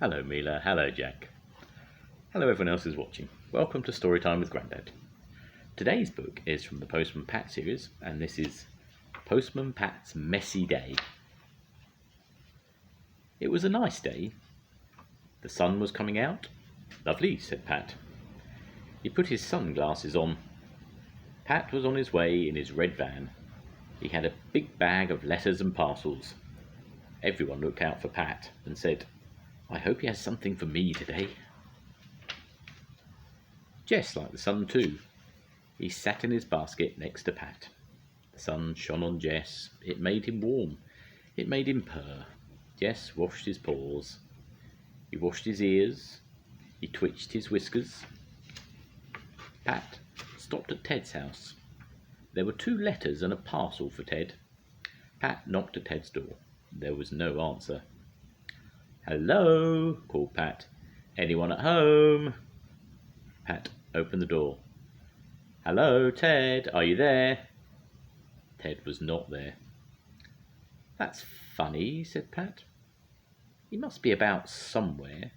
Hello Mila, hello Jack. Hello everyone else who's watching. Welcome to Storytime with Grandad. Today's book is from the Postman Pat series, and this is Postman Pat's Messy Day. It was a nice day. The sun was coming out. Lovely, said Pat. He put his sunglasses on. Pat was on his way in his red van. He had a big bag of letters and parcels. Everyone looked out for Pat and said, "I hope he has something for me today." Jess liked the sun too. He sat in his basket next to Pat. The sun shone on Jess. It made him warm. It made him purr. Jess washed his paws. He washed his ears. He twitched his whiskers. Pat stopped at Ted's house. There were 2 letters and a parcel for Ted. Pat knocked at Ted's door. There was no answer. "Hello," called Pat. "Anyone at home?" Pat opened the door. "Hello, Ted, are you there?" Ted was not there. "That's funny," said Pat. "He must be about somewhere."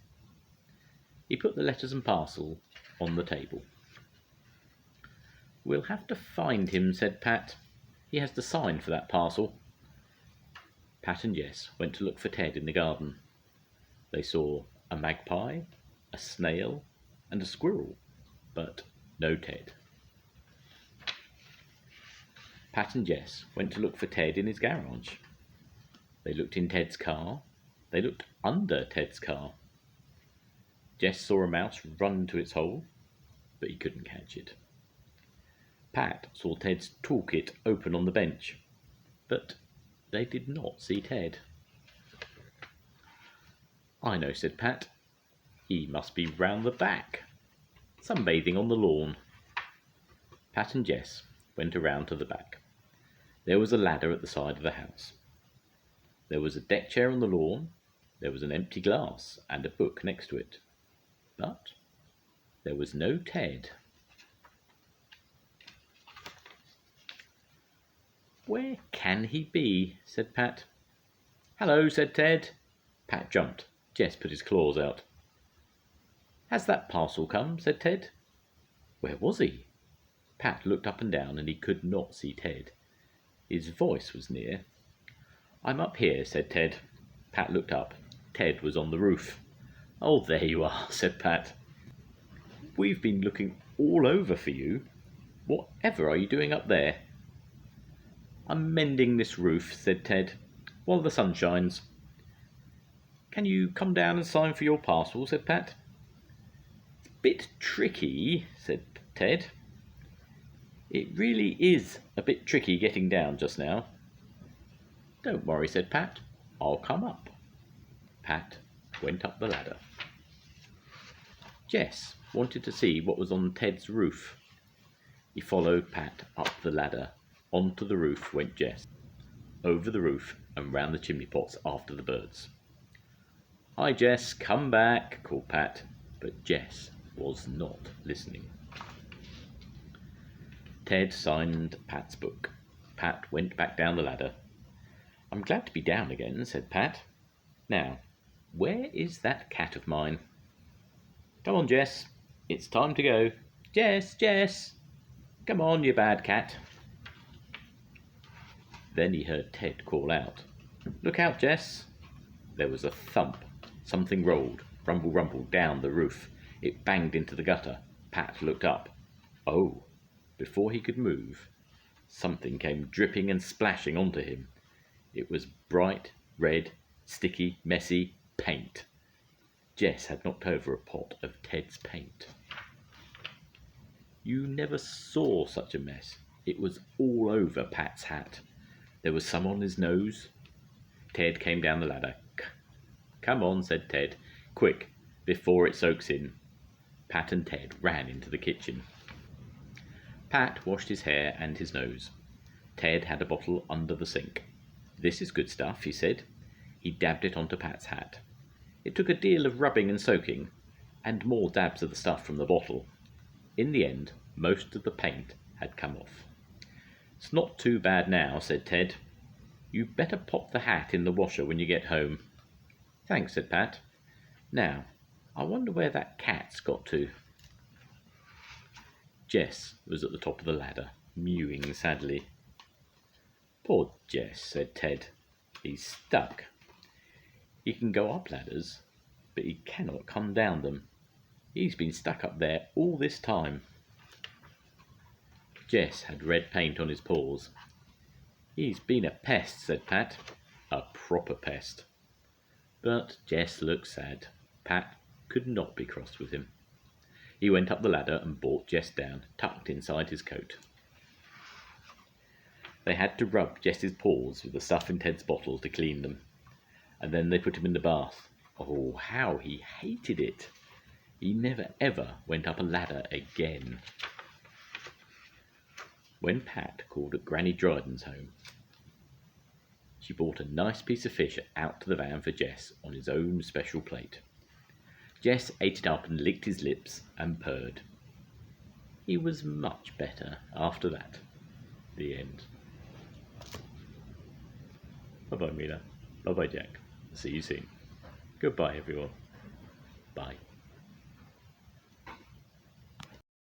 He put the letters and parcel on the table. "We'll have to find him," said Pat. "He has to sign for that parcel." Pat and Jess went to look for Ted in the garden. They saw a magpie, a snail, and a squirrel, but no Ted. Pat and Jess went to look for Ted in his garage. They looked in Ted's car. They looked under Ted's car. Jess saw a mouse run to its hole, but he couldn't catch it. Pat saw Ted's toolkit open on the bench, but they did not see Ted. "I know," said Pat. "He must be round the back, sunbathing on the lawn." Pat and Jess went around to the back. There was a ladder at the side of the house. There was a deck chair on the lawn. There was an empty glass and a book next to it. But there was no Ted. "Where can he be?" said Pat. "Hello," said Ted. Pat jumped. Jess put his claws out. "Has that parcel come?" said Ted. Where was he? Pat looked up and down, and he could not see Ted. His voice was near. "I'm up here," said Ted. Pat looked up. Ted was on the roof. "Oh, there you are," said Pat. "We've been looking all over for you. Whatever are you doing up there?" "I'm mending this roof," said Ted, "while the sun shines." "Can you come down and sign for your parcel?" said Pat. "It's a bit tricky," said Ted. "It really is a bit tricky getting down just now." "Don't worry," said Pat. "I'll come up." Pat went up the ladder. Jess wanted to see what was on Ted's roof. He followed Pat up the ladder. Onto the roof went Jess. Over the roof and round the chimney pots after the birds. "Hi, Jess, come back," called Pat, but Jess was not listening. Ted signed Pat's book. Pat went back down the ladder. "I'm glad to be down again," said Pat. "Now, where is that cat of mine?" "Come on, Jess, it's time to go." "Jess, Jess, come on, you bad cat." Then he heard Ted call out, "Look out, Jess." There was a thump. Something rolled, rumble, rumble, down the roof. It banged into the gutter. Pat looked up. Oh, before he could move, something came dripping and splashing onto him. It was bright, red, sticky, messy paint. Jess had knocked over a pot of Ted's paint. You never saw such a mess. It was all over Pat's hat. There was some on his nose. Ted came down the ladder. "Come on," said Ted. "Quick, before it soaks in." Pat and Ted ran into the kitchen. Pat washed his hair and his nose. Ted had a bottle under the sink. "This is good stuff," he said. He dabbed it onto Pat's hat. It took a deal of rubbing and soaking, and more dabs of the stuff from the bottle. In the end, most of the paint had come off. "It's not too bad now," said Ted. "You'd better pop the hat in the washer when you get home." "Thanks," said Pat. Now, I wonder where that cat's got to. Jess was at the top of the ladder, mewing sadly. Poor Jess, said Ted. He's stuck. He can go up ladders, but he cannot come down them. He's been stuck up there all this time. Jess had red paint on his paws. He's been a pest, said Pat. A proper pest. But Jess looked sad. Pat could not be crossed with him. He went up the ladder and brought Jess down, tucked inside his coat. They had to rub Jess's paws with the stuff in Ted's bottle to clean them, and then they put him in the bath. Oh, how he hated it! He never ever went up a ladder again. When Pat called at Granny Dryden's home, she brought a nice piece of fish out to the van for Jess on his own special plate. Jess ate it up and licked his lips and purred. He was much better after that. The end. Bye-bye, Mila. Bye-bye, Jack. See you soon. Goodbye, everyone. Bye.